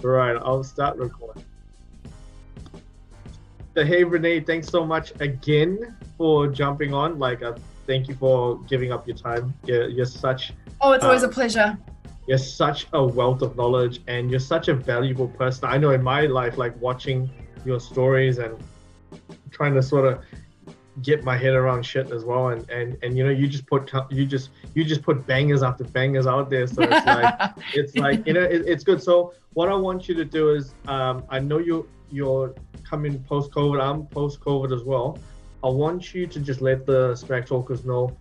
Right, I'll start recording. So, hey Renee, thanks so much again for jumping on. Thank you for giving up your time. Oh, it's always a Um, pleasure. you're such a wealth of knowledge, and you're such a valuable person. I know in my life, like watching your stories and trying to sort of get my head around shit as well. And you just put bangers after bangers out there. So it's like it's good. So what I want you to do is I know you're coming post COVID. I'm post COVID as well. I want you to just let the smack talkers know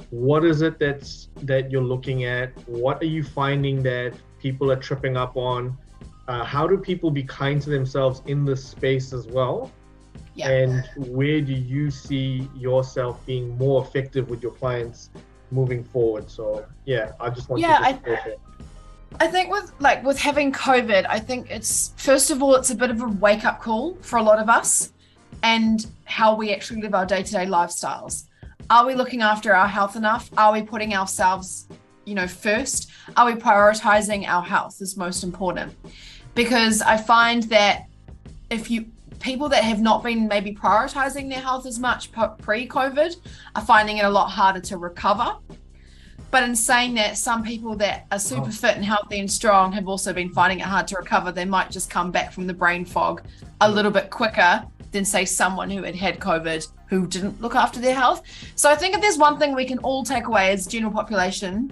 what is it that you're looking at. What are you finding that people are tripping up on? How do people be kind to themselves in this space as well? Yeah. And where do you see yourself being more effective with your clients moving forward? So yeah, I just want you Yeah, to I, go for it. I think with having COVID, I think it's first of all, it's a bit of a wake-up call for a lot of us and how we actually live our day-to-day lifestyles. Are we looking after our health enough? Are we putting ourselves, first? Are we prioritizing our health is most important? Because I find that if you people that have not been maybe prioritizing their health as much pre-COVID are finding it a lot harder to recover. But in saying that, some people that are super fit and healthy and strong have also been finding it hard to recover. They might just come back from the brain fog a little bit quicker than, say, someone who had COVID who didn't look after their health. So I think if there's one thing we can all take away as general population,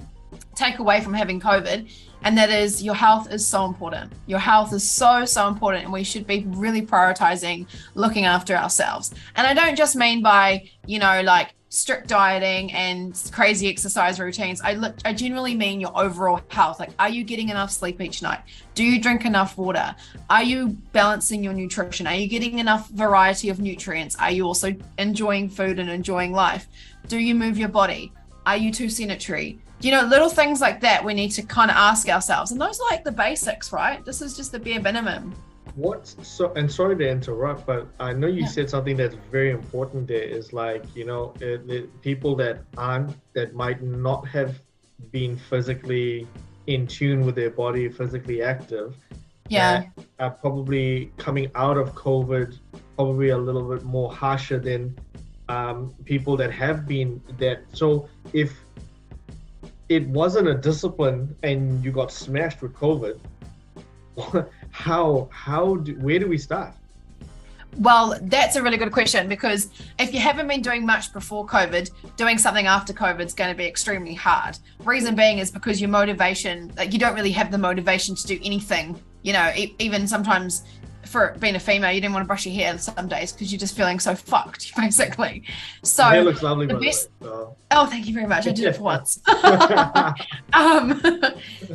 take away from having COVID, and that is your health is so important. Your health is so important, and we should be really prioritizing looking after ourselves. And I don't just mean by, like strict dieting and crazy exercise routines. I generally mean your overall health. Like, are you getting enough sleep each night? Do you drink enough water? Are you balancing your nutrition? Are you getting enough variety of nutrients? Are you also enjoying food and enjoying life? Do you move your body? Are you too sedentary? Little things like that we need to kind of ask ourselves. And those are like the basics, right? This is just the bare minimum. And sorry to interrupt, but I know you Yeah. said something that's very important there is like, the people that might not have been physically in tune with their body, physically active, Yeah. that are probably coming out of COVID, probably a little bit more harsher than people that have been that. So if it wasn't a discipline and you got smashed with COVID, where do we start? Well, that's a really good question, because if you haven't been doing much before COVID, doing something after COVID is going to be extremely hard. Reason being is because your motivation, like, you don't really have the motivation to do anything, even sometimes for being a female, you didn't want to brush your hair some days because you're just feeling so fucked, basically. So Your hair looks lovely, the by the way. best, So. oh, thank you very much. I did it for once. um,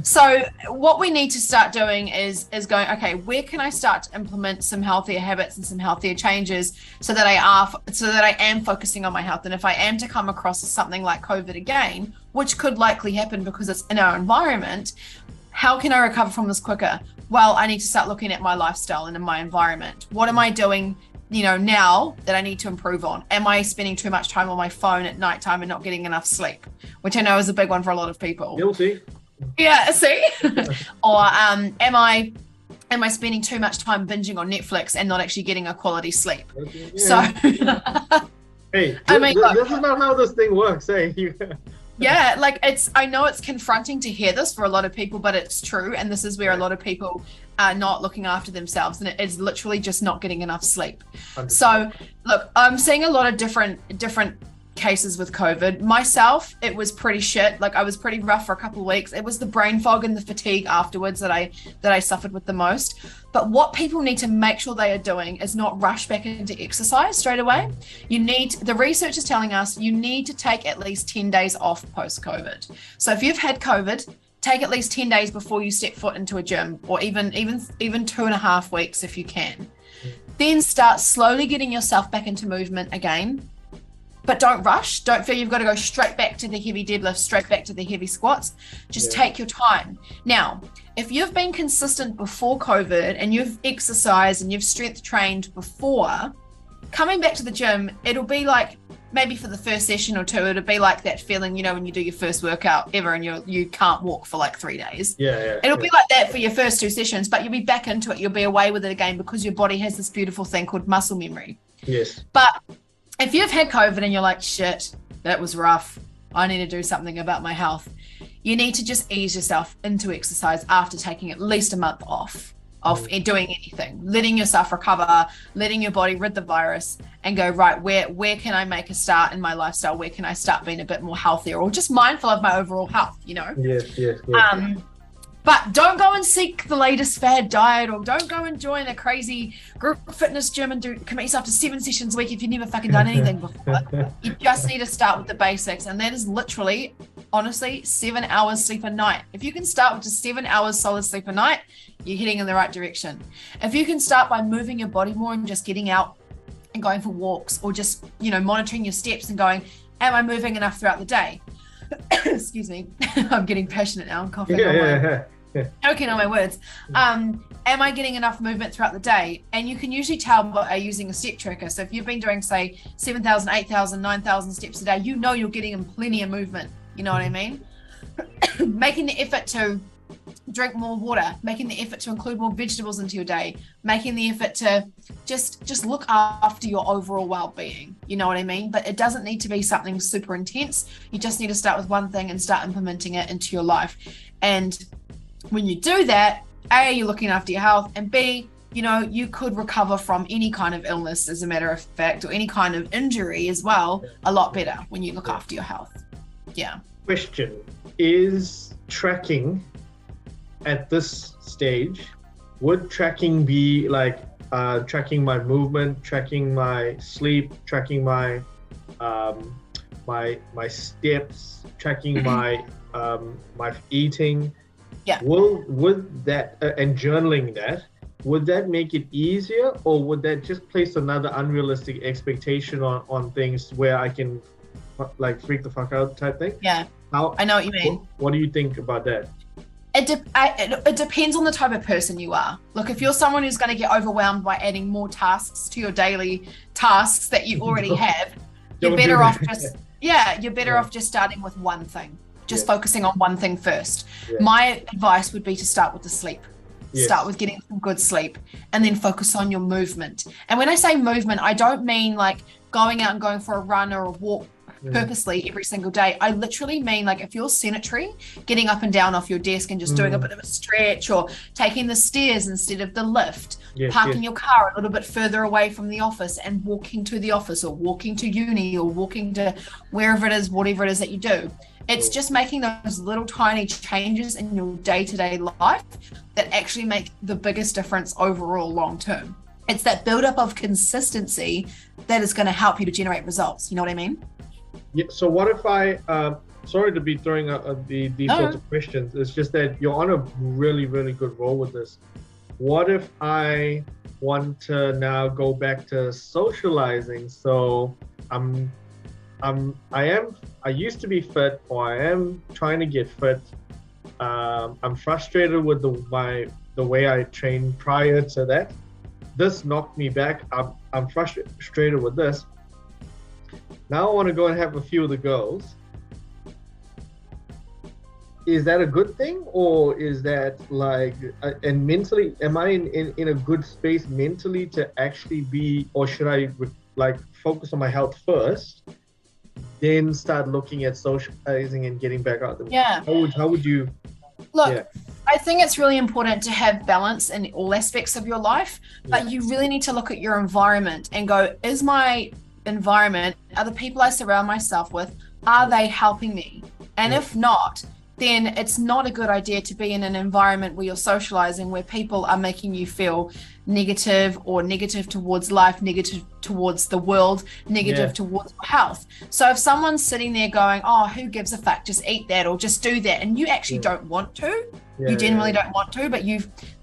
so what we need to start doing is going, okay, where can I start to implement some healthier habits and some healthier changes so that I am focusing on my health? And if I am to come across something like COVID again, which could likely happen because it's in our environment, how can I recover from this quicker? Well, I need to start looking at my lifestyle and in my environment. What am I doing, now that I need to improve on? Am I spending too much time on my phone at nighttime and not getting enough sleep? Which I know is a big one for a lot of people. Guilty. Yeah, see? Or am I spending too much time binging on Netflix and not actually getting a quality sleep? Okay, So hey, I mean, this is not how this thing works. Hey, yeah, like I know it's confronting to hear this for a lot of people, but it's true. And this is where a lot of people are not looking after themselves, and it is literally just not getting enough sleep. 100%. So look, I'm seeing a lot of different cases with COVID. Myself, it was pretty shit. Like, I was pretty rough for a couple of weeks. It was the brain fog and the fatigue afterwards that I suffered with the most. But what people need to make sure they are doing is not rush back into exercise straight away. The research is telling us you need to take at least 10 days off post-COVID. So if you've had COVID, take at least 10 days before you step foot into a gym, or even 2.5 weeks if you can. Then start slowly getting yourself back into movement again. But don't rush. Don't feel you've got to go straight back to the heavy deadlift, straight back to the heavy squats. Just take your time. Now, if you've been consistent before COVID and you've exercised and you've strength trained before, coming back to the gym, it'll be like maybe for the first session or two, it'll be like that feeling, you know, when you do your first workout ever and you can't walk for like 3 days. It'll be like that for your first 2 sessions, but you'll be back into it. You'll be away with it again because your body has this beautiful thing called muscle memory. Yes. But if you've had COVID and you're like, shit, that was rough, I need to do something about my health, you need to just ease yourself into exercise after taking at least a month off of doing anything, letting yourself recover, letting your body rid the virus, and go, right, where can I make a start in my lifestyle? Where can I start being a bit more healthier or just mindful of my overall health, you know? Yes. But don't go and seek the latest fad diet, or don't go and join a crazy group fitness gym and commit yourself to 7 sessions a week if you've never fucking done anything before. You just need to start with the basics, and that is literally, honestly, 7 hours sleep a night. If you can start with just 7 hours solid sleep a night, you're heading in the right direction. If you can start by moving your body more and just getting out and going for walks, or just, you know, monitoring your steps and going, am I moving enough throughout the day? Excuse me, I'm getting passionate now. I'm coughing. Choking on my words. Am I getting enough movement throughout the day? And you can usually tell by using a step tracker. So if you've been doing, say, 7,000, 8,000, 9,000 steps a day, you know you're getting plenty of movement. You know what I mean? Making the effort to drink more water, making the effort to include more vegetables into your day, making the effort to just look after your overall well-being. You know what I mean? But it doesn't need to be something super intense. You just need to start with one thing and start implementing it into your life. And when you do that, A, you're looking after your health, and B, you know, you could recover from any kind of illness, as a matter of fact, or any kind of injury as well, a lot better when you look after your health. Yeah. Question: is tracking at this stage, would tracking be like tracking my movement, tracking my sleep, tracking my my steps, tracking my my eating? Yeah. Would that and journaling that, would that make it easier, or would that just place another unrealistic expectation on things where I can like freak the fuck out type thing? Yeah. I know what you mean. What do you think about that? It depends on the type of person you are. Look, if you're someone who's going to get overwhelmed by adding more tasks to your daily tasks that you already have, you're better off just starting with one thing. Just focusing on one thing first. My advice would be to start with the sleep. Start with getting some good sleep, and then focus on your movement. And when I say movement, I don't mean like going out and going for a run or a walk purposely every single day. I literally mean, like, if you're sedentary, getting up and down off your desk and just doing a bit of a stretch, or taking the stairs instead of the lift, parking your car a little bit further away from the office and walking to the office, or walking to uni, or walking to wherever it is, whatever it is that you do. It's just making those little tiny changes in your day-to-day life that actually make the biggest difference overall long term. It's that build-up of consistency that is going to help you to generate results. You know what I mean? Yeah. So what if I, sorry to be throwing these sorts of questions. It's just that you're on a really, really good roll with this. What if I want to now go back to socializing? So I used to be fit, or I am trying to get fit. I'm frustrated with the way I trained prior to that. This knocked me back. I'm frustrated with this. Now I want to go and have a few of the girls. Is that a good thing, or is that like, and mentally, am I in a good space mentally to actually be, or should I like focus on my health first, then start looking at socializing and getting back out there? Yeah. How would you? Look, yeah. I think it's really important to have balance in all aspects of your life, but you really need to look at your environment and go, is my environment, are the people I surround myself with, are they helping me? And if not, then it's not a good idea to be in an environment where you're socializing, where people are making you feel negative, or negative towards life, negative towards the world, negative towards health. So if someone's sitting there going, oh, who gives a fuck, just eat that or just do that, and you actually don't want to, you genuinely don't want to, but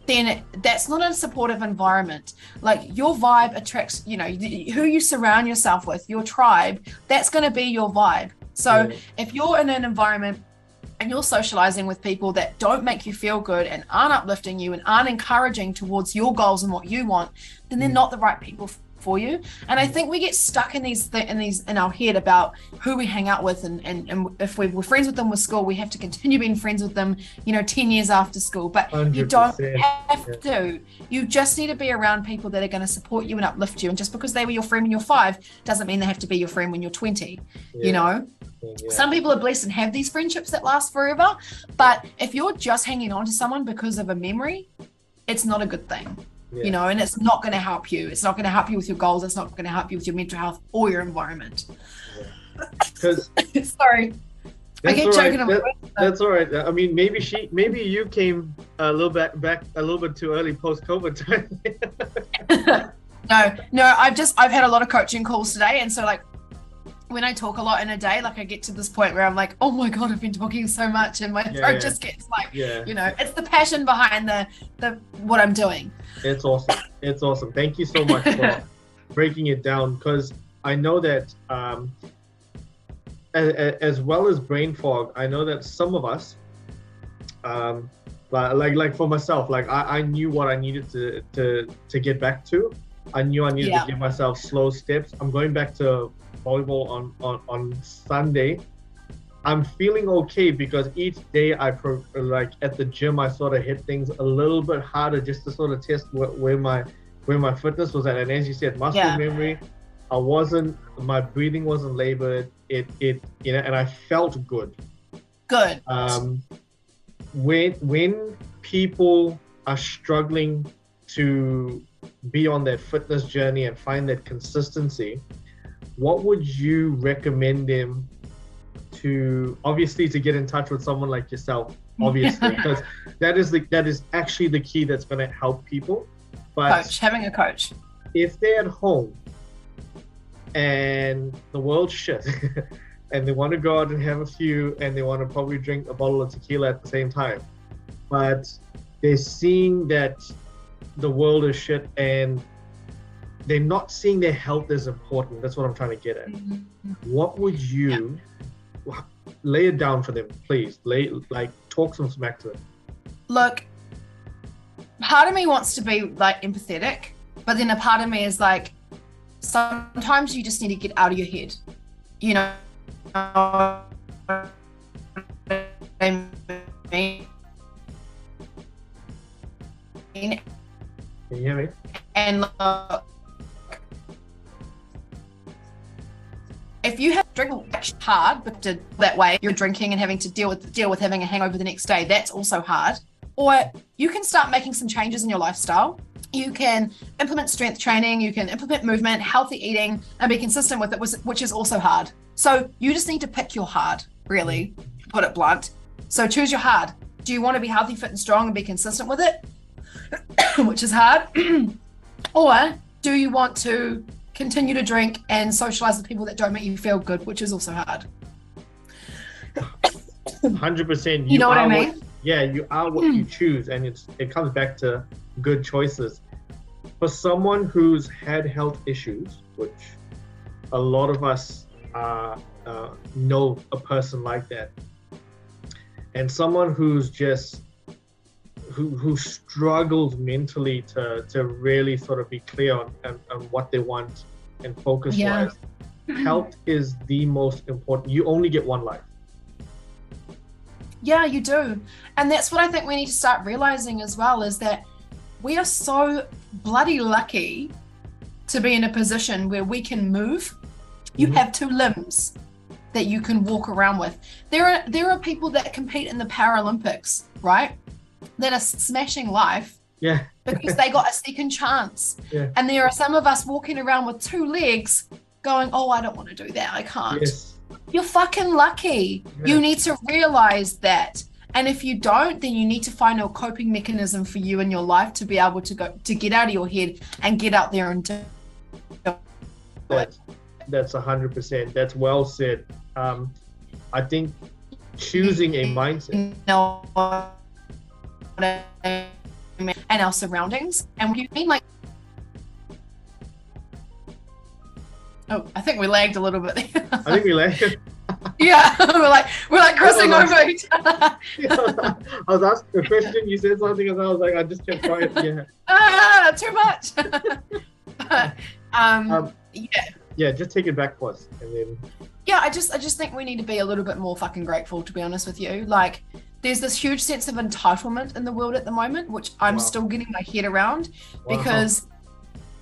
then that's not a supportive environment. Like, your vibe attracts, you know, who you surround yourself with, your tribe, that's going to be your vibe. So if you're in an environment and you're socializing with people that don't make you feel good and aren't uplifting you and aren't encouraging towards your goals and what you want, then they're not the right people for you. And I think we get stuck in these in our head about who we hang out with, and if we're friends with them with school, we have to continue being friends with them, 10 years after school. But you don't 100%. have to. You just need to be around people that are going to support you and uplift you. And just because they were your friend when you're 5 doesn't mean they have to be your friend when you're 20. Yeah. Some people are blessed and have these friendships that last forever, but if you're just hanging on to someone because of a memory, it's not a good thing. And it's not going to help you. It's not going to help you with your goals. It's not going to help you with your mental health or your environment. Because sorry, I keep choking on my words. That's all right. I mean, maybe you came a little back a little bit too early post-COVID time. No, I've had a lot of coaching calls today, and so like when I talk a lot in a day, like I get to this point where I'm like, oh my God, I've been talking so much, and my throat just gets like, it's the passion behind the what I'm doing. It's awesome. Thank you so much for breaking it down, because I know that as well as brain fog, I know that some of us, like for myself, like I knew what I needed to get back to. I knew I needed to give myself slow steps. I'm going back to volleyball on Sunday. I'm feeling okay because each day like at the gym, I sort of hit things a little bit harder just to sort of test where my fitness was at. And as you said, muscle memory, my breathing wasn't labored. And I felt good. Good. When people are struggling to be on that fitness journey and find that consistency, what would you recommend them to? Obviously, to get in touch with someone like yourself, obviously, because that is actually the key that's going to help people. But having a coach. If they're at home and the world's shit, and they want to go out and have a few, and they want to probably drink a bottle of tequila at the same time, but they're seeing that the world is shit and they're not seeing their health as important. That's what I'm trying to get at. What would you lay it down for them, please? Talk some smack to them. Look, part of me wants to be like empathetic, but then a part of me is like, sometimes you just need to get out of your head. Can you hear me? And look, if you have drink hard, but that way you're drinking and having to deal with having a hangover the next day, that's also hard. Or you can start making some changes in your lifestyle. You can implement strength training, you can implement movement, healthy eating, and be consistent with it, which is also hard. So you just need to pick your hard, really, to put it blunt. So choose your hard. Do you want to be healthy, fit, and strong and be consistent with it, which is hard? Or do you want to continue to drink and socialize with people that don't make you feel good, which is also hard? 100%. You know what I mean? You are what you choose, and it comes back to good choices. For someone who's had health issues, which a lot of us know a person like that, and someone who's just who struggles mentally to really sort of be clear on what they want and focus wise, health is the most important. You only get one life. Yeah, you do. And that's what I think we need to start realizing as well, is that we are so bloody lucky to be in a position where we can move. You have 2 limbs that you can walk around with. There are people that compete in the Paralympics, right? That are smashing life because they got a second chance. And there are some of us walking around with 2 legs going, oh, I don't want to do that. I can't. You're fucking lucky. You need to realize that. And if you don't, then you need to find a coping mechanism for you in your life to be able to get out of your head and get out there and do it. That's 100%. That's well said. I think choosing a mindset. And our surroundings. And you mean like, oh, I think we lagged a little bit. I think we lagged. Yeah, we're like crossing over each other. I was asking a question, you said something, and I was like, I just kept quiet. Too much. Yeah. Yeah, just take it back first, and then. Yeah, I just think we need to be a little bit more fucking grateful, to be honest with you. Like, there's this huge sense of entitlement in the world at the moment, which I'm still getting my head around, because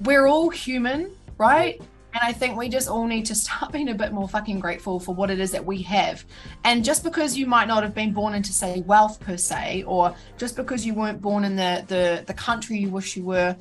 we're all human, right? And I think we just all need to start being a bit more fucking grateful for what it is that we have. And just because you might not have been born into, say, wealth per se, or just because you weren't born in the country you wish you were,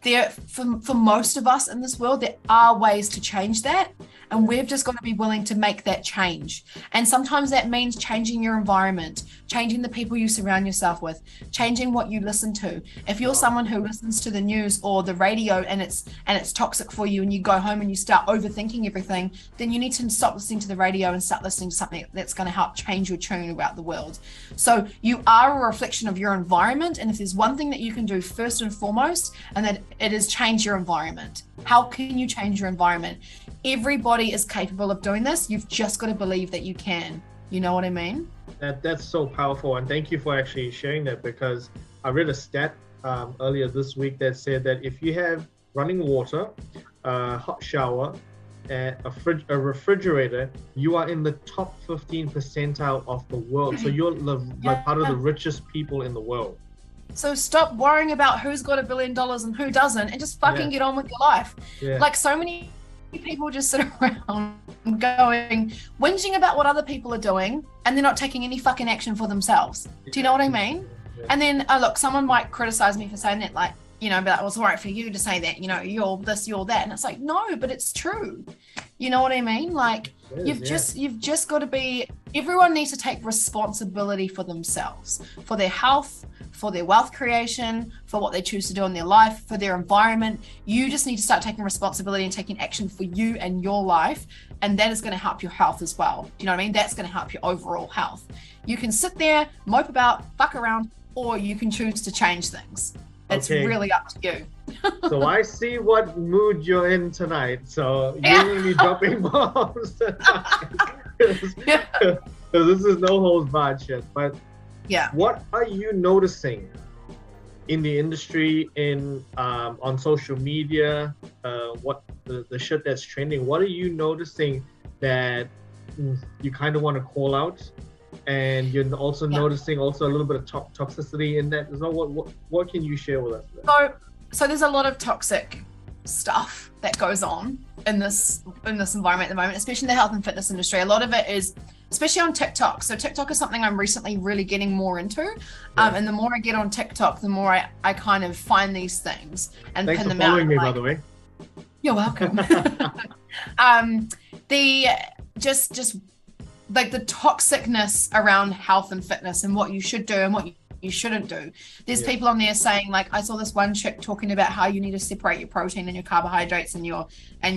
there, for most of us in this world, there are ways to change that, and we've just got to be willing to make that change. And sometimes that means changing your environment, changing the people you surround yourself with, changing what you listen to. If you're someone who listens to the news or the radio and it's toxic for you, and you go home and you start overthinking everything, then you need to stop listening to the radio and start listening to something that's going to help change your tune about the world. So you are a reflection of your environment, and if there's one thing that you can do first and foremost, and that it is change your environment. How can you change your environment? Everybody is capable of doing this. You've just got to believe that you can. You know what I mean? That's so powerful, and thank you for actually sharing that, because I read a stat earlier this week that said that if you have running water, a hot shower, and a refrigerator, you are in the top 15 percentile of the world. So you're like part of the richest people in the world. So stop worrying about who's got $1 billion and who doesn't, and just fucking get on with your life. Like, so many people just sit around going, whinging about what other people are doing, and they're not taking any fucking action for themselves. Do you know what I mean? And then, look, someone might criticize me for saying that, like, you know, be like, well, it's all right for you to say that, you know, you're this, you're that. And it's like, no, but it's true. You know what I mean? Like, you've just got to be, everyone needs to take responsibility for themselves, for their health, for their wealth creation, for what they choose to do in their life, for their environment. You just need to start taking responsibility and taking action for you and your life. And that is going to help your health as well. Do you know what I mean? That's going to help your overall health. You can sit there, mope about, fuck around, or you can choose to change things. It's really up to you. So I see what mood you're in tonight. So you're going to be dropping bombs tonight. Because this is no holds barred shit. But what are you noticing in the industry, on social media, what the shit that's trending? What are you noticing that you kind of want to call out? And you're also noticing also a little bit of toxicity in that as well. What can you share with us? So there's a lot of toxic stuff that goes on in this environment at the moment, especially in the health and fitness industry. A lot of it is, especially on TikTok. So TikTok is something I'm recently really getting more into. And the more I get on TikTok, the more I kind of find these things and Thanks pin them for out. following me, by the way. You're welcome. Just like the toxicness around health and fitness and what you should do and what you shouldn't do. There's people on there saying, like, I saw this one chick talking about how you need to separate your protein and your carbohydrates and your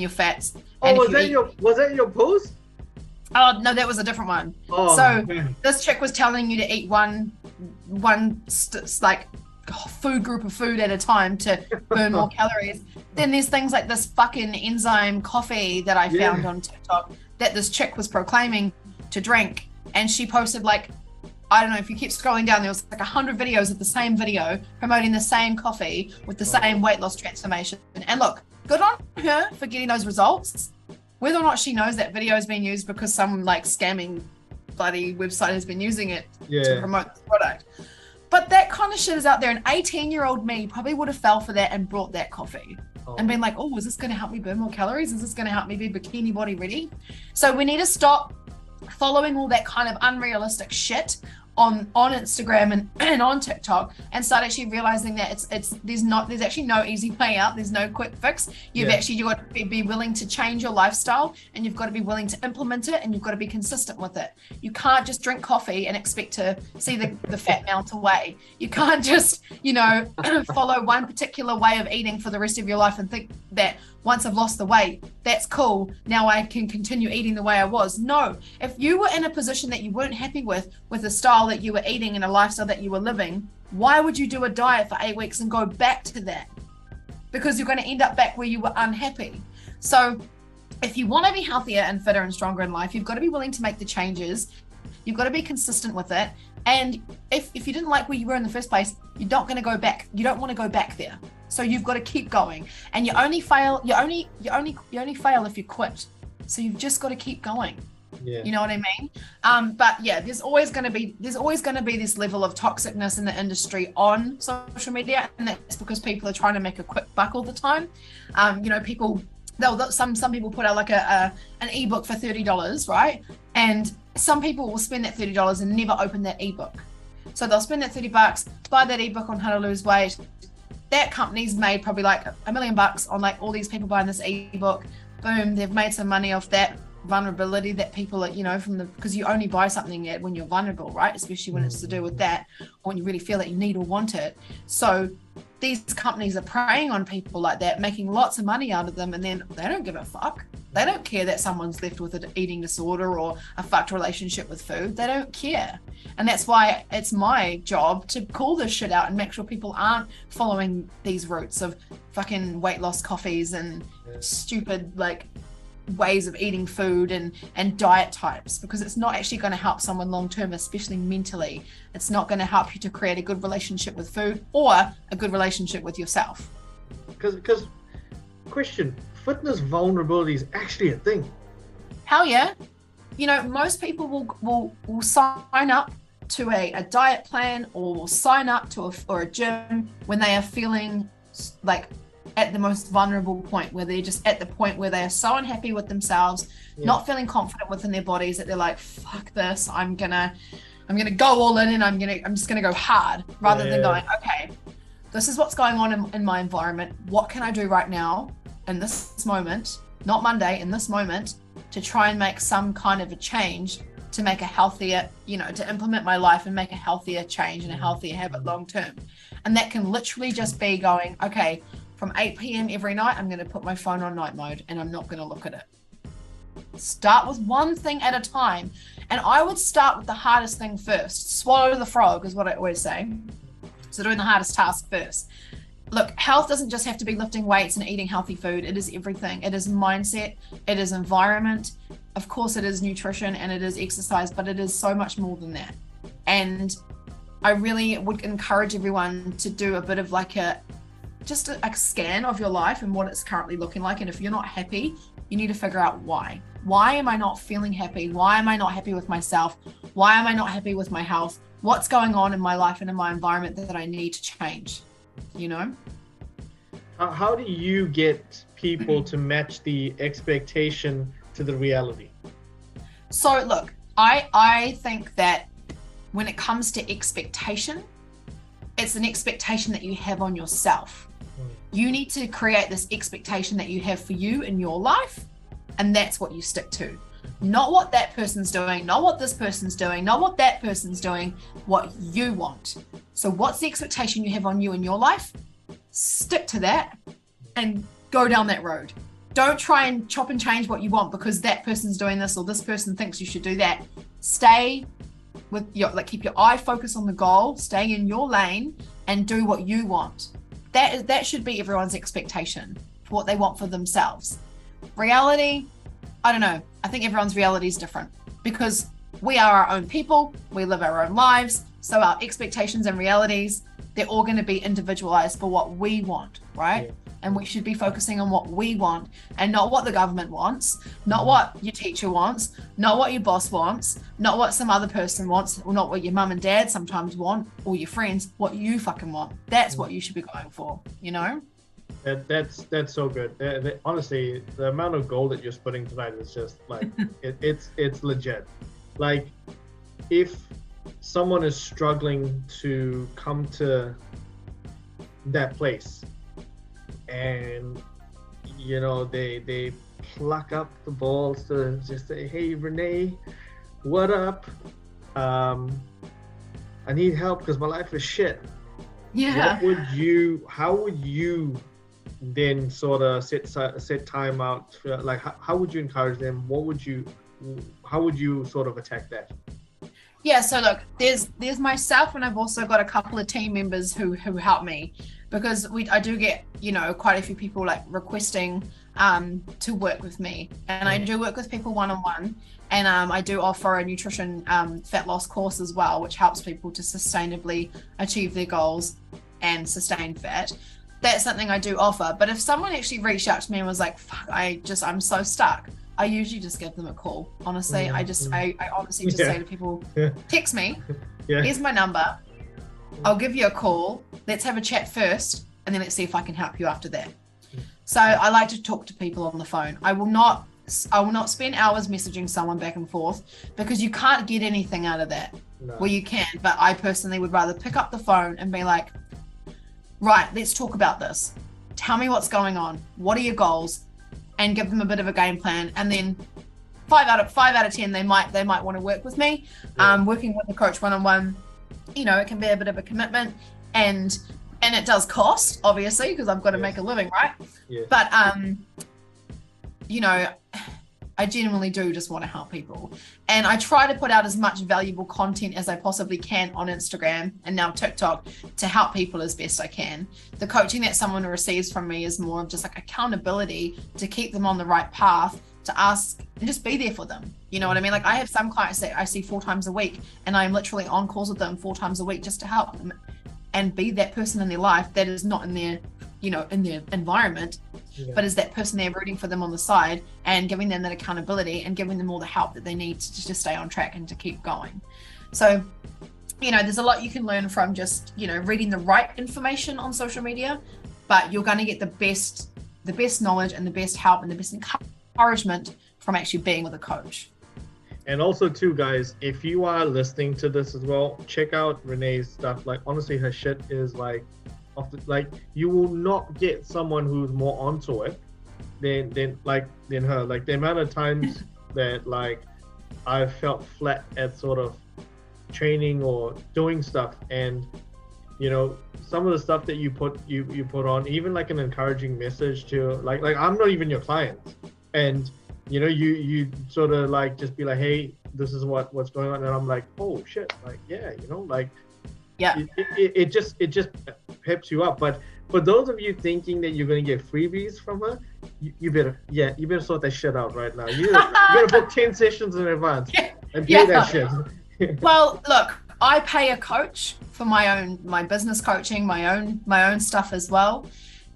fats. Oh, was that your post? Oh no, that was a different one. Oh, so this chick was telling you to eat one food group of food at a time to burn more calories. Then there's things like this fucking enzyme coffee that I found on TikTok that this chick was proclaiming to drink, and she posted, like, I don't know, if you keep scrolling down, there was like 100 videos of the same video promoting the same coffee with the same weight loss transformation. And look, good on her for getting those results. Whether or not she knows that video is being used because some like scamming bloody website has been using it to promote the product. But that kind of shit is out there. An 18-year-old me probably would have fell for that and brought that coffee and been like, oh, is this going to help me burn more calories? Is this going to help me be bikini body ready? So we need to stop following all that kind of unrealistic shit on Instagram and on TikTok, and start actually realizing that there's actually no easy way out. There's no quick fix. You've got to be willing to change your lifestyle, and you've got to be willing to implement it, and you've got to be consistent with it. You can't just drink coffee and expect to see the fat mount away. You can't just, follow one particular way of eating for the rest of your life and think that once I've lost the weight, that's cool, now I can continue eating the way I was. No, if you were in a position that you weren't happy with the style that you were eating and a lifestyle that you were living, why would you do a diet for 8 weeks and go back to that? Because you're going to end up back where you were unhappy. So if you want to be healthier and fitter and stronger in life, you've got to be willing to make the changes. You've got to be consistent with it. And if you didn't like where you were in the first place, you're not going to go back. You don't want to go back there. So you've got to keep going, and you only fail if you quit. So you've just got to keep going. Yeah. You know what I mean? But yeah, there's always going to be this level of toxicness in the industry on social media, and that's because people are trying to make a quick buck all the time. Some people put out like an ebook for $30, right? And some people will spend that $30 and never open that ebook. So they'll spend that $30, buy that ebook on how to lose weight. That company's made probably like $1 million on like all these people buying this ebook. Boom, they've made some money off that vulnerability that people are, because you only buy something when you're vulnerable, right? Especially when it's to do with that, or when you really feel that you need or want it. So these companies are preying on people like that, making lots of money out of them, and then they don't give a fuck. They don't care that someone's left with an eating disorder or a fucked relationship with food. They don't care. And that's why it's my job to call this shit out and make sure people aren't following these routes of fucking weight loss coffees and stupid like ways of eating food and diet types, because it's not actually going to help someone long term, especially mentally. It's not going to help you to create a good relationship with food or a good relationship with yourself. Because question, fitness vulnerability is actually a thing. Hell yeah. Most people will sign up to a diet plan or will sign up to a gym when they are feeling like at the most vulnerable point, where they're just at the point where they are so unhappy with themselves, not feeling confident within their bodies, that they're like, fuck this, I'm gonna go all in, and I'm just gonna go hard, rather than going, okay, this is what's going on in my environment. What can I do right now in this moment, not Monday, in this moment, to try and make some kind of a change, to make a healthier, to implement my life and make a healthier change and a healthier habit long term. And that can literally just be going, okay, from 8 p.m. every night, I'm going to put my phone on night mode and I'm not going to look at it. Start with one thing at a time. And I would start with the hardest thing first. Swallow the frog is what I always say. So doing the hardest task first. Look, health doesn't just have to be lifting weights and eating healthy food. It is everything. It is mindset. It is environment. Of course, it is nutrition and it is exercise, but it is so much more than that. And I really would encourage everyone to do a bit of like a scan of your life and what it's currently looking like. And if you're not happy, you need to figure out why. Why am I not feeling happy? Why am I not happy with myself? Why am I not happy with my health? What's going on in my life and in my environment that I need to change? How do you get people to match the expectation to the reality? So look, I think that when it comes to expectation, it's an expectation that you have on yourself. You need to create this expectation that you have for you in your life, and that's what you stick to. Not what that person's doing, not what this person's doing, not what that person's doing, what you want. So what's the expectation you have on you in your life? Stick to that and go down that road. Don't try and chop and change what you want because that person's doing this or this person thinks you should do that. Stay with keep your eye focused on the goal, stay in your lane and do what you want. That should be everyone's expectation for what they want for themselves. Reality, I don't know. I think everyone's reality is different because we are our own people. We live our own lives. So our expectations and realities, they're all going to be individualized for what we want, right? Yeah. And we should be focusing on what we want and not what the government wants, not what your teacher wants, not what your boss wants, not what some other person wants, or not what your mum and dad sometimes want, or your friends, what you fucking want. That's what you should be going for, That's so good. Honestly, the amount of gold that you're splitting tonight is just like, it's legit. Like, if someone is struggling to come to that place and they pluck up the balls to just say, hey Renee, what up, I need help because my life is shit. How would you then sort of set time out for, like, how would you encourage them? How would you sort of attack that? Yeah, so look, there's myself, and I've also got a couple of team members who help me, because I do get quite a few people like requesting to work with me, and I do work with people one-on-one, and I do offer a nutrition fat loss course as well, which helps people to sustainably achieve their goals and sustain fat. that's something I do offer. But if someone actually reached out to me and was like, fuck, I'm so stuck, I usually just give them a call. Honestly, I honestly just say to people, text me, here's my number, I'll give you a call, let's have a chat first, and then let's see if I can help you after that. So I like to talk to people on the phone. I will not spend hours messaging someone back and forth, because you can't get anything out of that. No. Well, you can, but I personally would rather pick up the phone and be like, right, let's talk about this. Tell me what's going on. What are your goals? And give them a bit of a game plan. And then 5 out of 10, they might want to work with me. Working with a coach one-on-one, it can be a bit of a commitment, and it does cost, obviously, because I've got to make a living, right? Yeah. But I genuinely do just want to help people. And I try to put out as much valuable content as I possibly can on Instagram and now TikTok to help people as best I can. The coaching that someone receives from me is more of just like accountability to keep them on the right path, to ask and just be there for them. You know what I mean? Like, I have some clients that I see 4 times a week, and I'm literally on calls with them 4 times a week just to help them and be that person in their life that is not in their environment, but is that person there rooting for them on the side and giving them that accountability and giving them all the help that they need to stay on track and to keep going. So, there's a lot you can learn from just, reading the right information on social media, but you're going to get the best knowledge and the best help and the best encouragement from actually being with a coach. And also too, guys, if you are listening to this as well, check out Renee's stuff. Like, honestly, her shit is like, you will not get someone who's more onto it than her. Like, the amount of times that like I've felt flat at sort of training or doing stuff, and some of the stuff that you put on, even like an encouraging message to like I'm not even your client, and you sort of like just be like, hey, this is what's going on, and I'm like, oh shit, like, yeah, it just peps you up. But for those of you thinking that you're going to get freebies from her, you better sort that shit out right now. You better book 10 sessions in advance and pay that shit. Well, look, I pay a coach for my business coaching, my own stuff as well.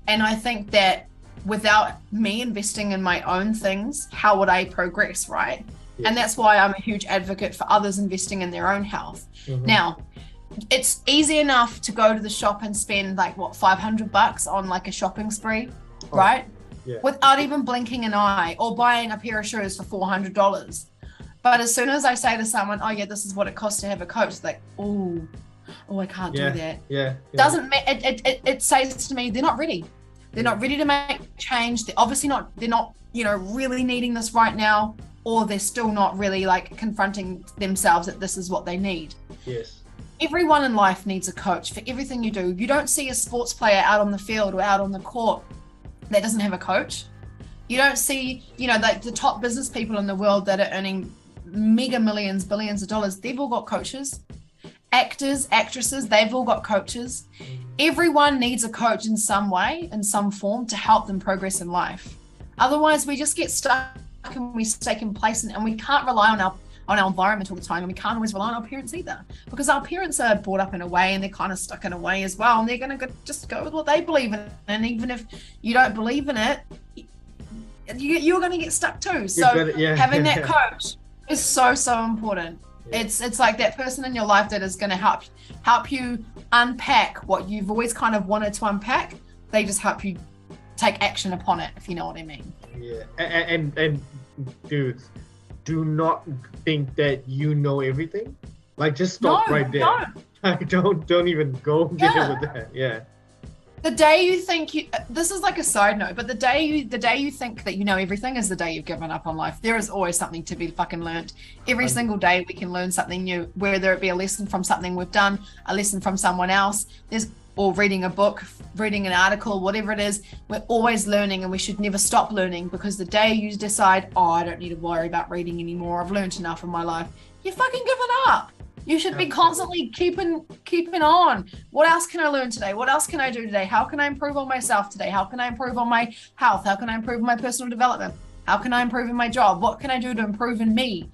And I think that without me investing in my own things, how would I progress, right? Yeah. And that's why I'm a huge advocate for others investing in their own health. Mm-hmm. Now, it's easy enough to go to the shop and spend like $500 on like a shopping spree, right? Yeah. Without even blinking an eye, or buying a pair of shoes for $400. But as soon as I say to someone, oh yeah, this is what it costs to have a coach, it's like, oh, I can't do that. It says to me, they're not ready. They're not ready to make change. They're obviously not, really needing this right now, or they're still not really like confronting themselves that this is what they need. Yes. Everyone in life needs a coach for everything you do. You don't see a sports player out on the field or out on the court that doesn't have a coach. You don't see, like the top business people in the world that are earning mega millions, billions of dollars. They've all got coaches. Actors, actresses, they've all got coaches. Everyone needs a coach in some way, in some form, to help them progress in life. Otherwise, we just get stuck and we stay complacent, and we can't rely on our environment all the time, and we can't always rely on our parents either, because our parents are brought up in a way and they're kind of stuck in a way as well, and they're going to just go with what they believe in. And even if you don't believe in it, you're going to get stuck too. So having that coach is so important. Yeah. It's like that person in your life that is going to help you unpack what you've always kind of wanted to unpack. They just help you take action upon it, if you know what I mean. Yeah, and dudes, do not think that you know everything. Like, just stop right there. Like, don't even go there with that. Yeah. The day you think this is like a side note, but the day you think that you know everything is the day you've given up on life. There is always something to be fucking learned. Every single day we can learn something new, whether it be a lesson from something we've done, a lesson from someone else, or reading a book, reading an article, whatever it is. We're always learning, and we should never stop learning, because the day you decide, I don't need to worry about reading anymore, I've learned enough in my life, you're fucking giving up. You should be constantly keeping on. What else can I learn today? What else can I do today? How can I improve on myself today? How can I improve on my health? How can I improve my personal development? How can I improve in my job? What can I do to improve in me?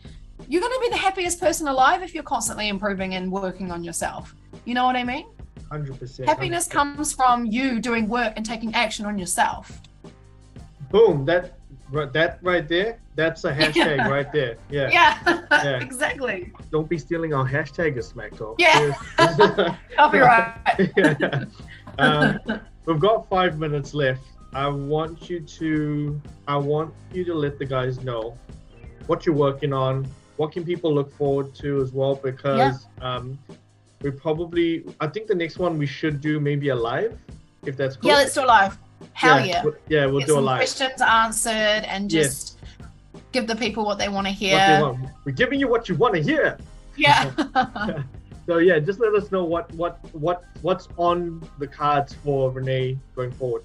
You're going to be the happiest person alive if you're constantly improving and working on yourself. You know what I mean? 100%. Happiness 100%. comes from you doing work and taking action on yourself. Boom. That right there. That's a hashtag right there. Yeah. Yeah, exactly. Don't be stealing our hashtag, Smackto. Yeah. Copyright. Yeah. We've got 5 minutes left. I want you to let the guys know what you're working on. What can people look forward to as well? Because I think the next one we should do maybe a live, if that's cool. Yeah, let's do a live. Hell yeah. We'll Get do a some live. Questions answered and just give the people what they want to hear. What they want. We're giving you what you want to hear. Yeah. So yeah, just let us know what's on the cards for Renee going forward.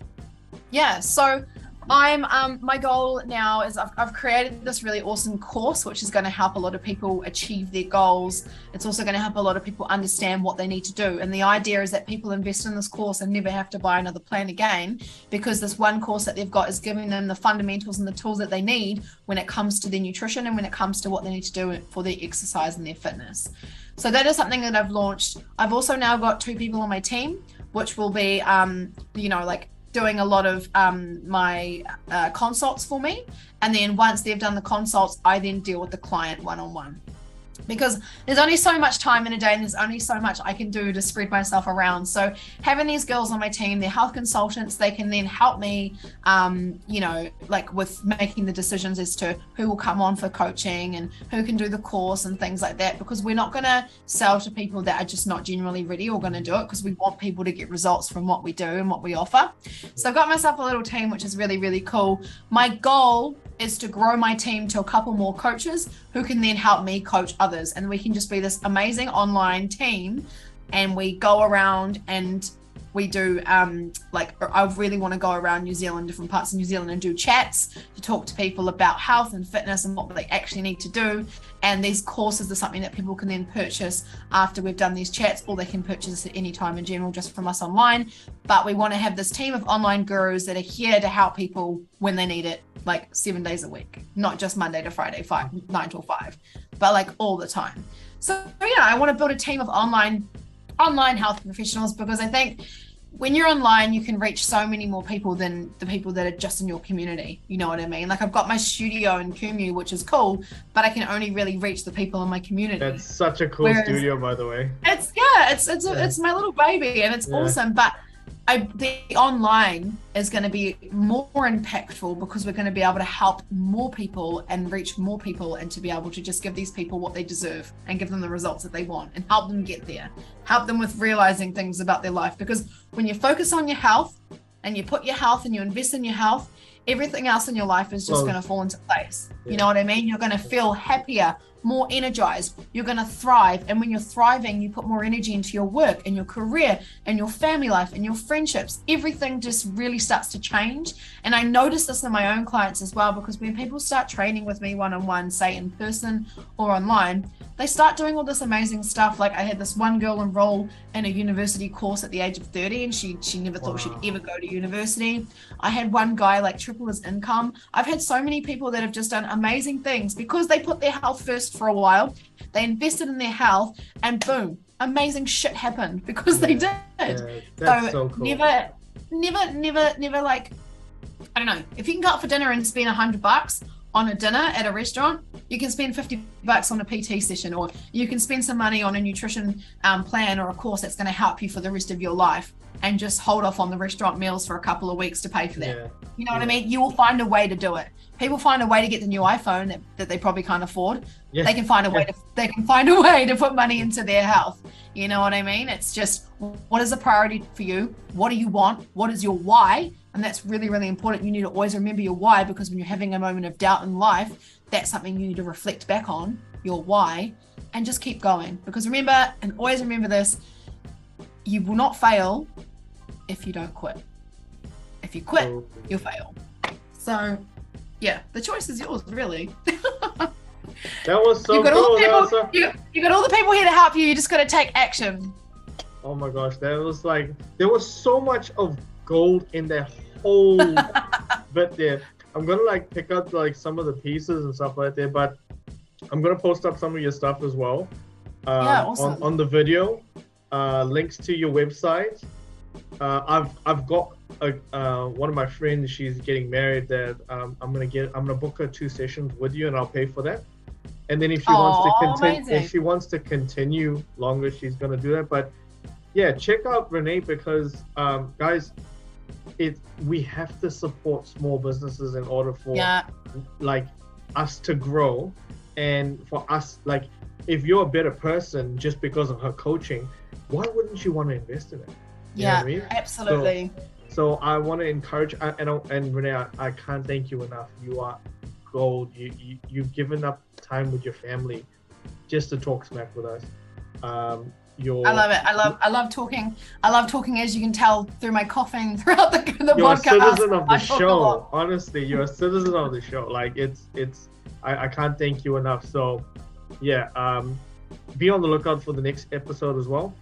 Yeah, so I'm my goal now is I've created this really awesome course which is going to help a lot of people achieve their goals. It's also going to help a lot of people understand what they need to do, and the idea is that people invest in this course and never have to buy another plan again, because this one course that they've got is giving them the fundamentals and the tools that they need when it comes to their nutrition and when it comes to what they need to do for their exercise and their fitness. So that is something that I've launched. I've also now got 2 people on my team which will be doing a lot of my consults for me, and then once they've done the consults, I then deal with the client one-on-one, because there's only so much time in a day and there's only so much I can do to spread myself around. So having these girls on my team, they're health consultants, they can then help me with making the decisions as to who will come on for coaching and who can do the course and things like that, because we're not going to sell to people that are just not genuinely ready or going to do it, because we want people to get results from what we do and what we offer. So I've got myself a little team which is really, really cool. My goal is to grow my team to a couple more coaches who can then help me coach others, and we can just be this amazing online team, and we go around and we do I really want to go around New Zealand, different parts of New Zealand, and do chats to talk to people about health and fitness and what they actually need to do. And these courses are something that people can then purchase after we've done these chats, or they can purchase at any time in general just from us online. But we want to have this team of online gurus that are here to help people when they need it, like 7 days a week, not just Monday to Friday, 9 till 5, but like all the time. So I want to build a team of online health professionals, because I think when you're online, you can reach so many more people than the people that are just in your community. You know what I mean? Like, I've got my studio in Kumu, which is cool, but I can only really reach the people in my community. That's such a cool studio, by the way. It's my little baby, and it's awesome. But the online is going to be more impactful, because we're going to be able to help more people and reach more people, and to be able to just give these people what they deserve and give them the results that they want and help them get there, help them with realizing things about their life. Because when you focus on your health and you put your health and you invest in your health, everything else in your life is just going to fall into place. You know what I mean? You're going to feel happier, more energized, you're going to thrive. And when you're thriving, you put more energy into your work and your career and your family life and your friendships. Everything just really starts to change. And I notice this in my own clients as well, because when people start training with me one-on-one, say in person or online, they start doing all this amazing stuff. Like, I had this one girl enroll in a university course at the age of 30, and she never thought she'd ever go to university. I had one guy like triple his income. I've had so many people that have just done amazing things because they put their health first for a while. They invested in their health, and boom, amazing shit happened because they did. That's so cool. Never like, I don't know, if you can go out for dinner and spend $100 on a dinner at a restaurant, you can spend $50 on a PT session, or you can spend some money on a nutrition plan or a course that's going to help you for the rest of your life, and just hold off on the restaurant meals for a couple of weeks to pay for that. You know what I mean? You will find a way to do it. People find a way to get the new iPhone that they probably can't afford. They can find a way to put money into their health. You know what I mean? It's just, what is a priority for you? What do you want? What is your why? And that's really, really important. You need to always remember your why, because when you're having a moment of doubt in life, that's something you need to reflect back on, your why, and just keep going. Because remember, and always remember this, you will not fail if you don't quit. If you quit, you'll fail. So yeah, the choice is yours, really. That was so cool. You got all the people here to help you. You just got to take action. Oh my gosh, that was like, there was so much of gold in that whole bit there. I'm gonna like pick up like some of the pieces and stuff like that, but I'm gonna post up some of your stuff as well. Awesome. On the video. links to your website. I've got one of my friends. She's getting married. That I'm gonna book her 2 sessions with you, and I'll pay for that. And then if she wants to continue longer, she's gonna do that. But yeah, check out Renee because guys, we have to support small businesses in order for like us to grow, and for us, like, if you're a better person just because of her coaching, why wouldn't you want to invest in it? You know what I mean? Absolutely. So I want to encourage, and Renee, I can't thank you enough. You are gold. You've given up time with your family just to talk smack with us. I love it. I love talking. I love talking, as you can tell through my coughing throughout the podcast. You're a citizen of the show. Honestly, you're a citizen of the show. Like I can't thank you enough. So yeah, be on the lookout for the next episode as well.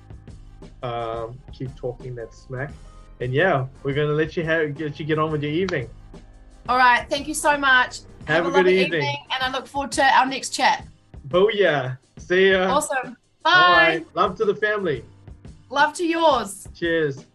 Keep talking that smack. And yeah, we're gonna let you get on with your evening. All right, thank you so much. Have a good evening, and I look forward to our next chat. Booyah! See ya. Awesome. Bye. All right. Love to the family. Love to yours. Cheers.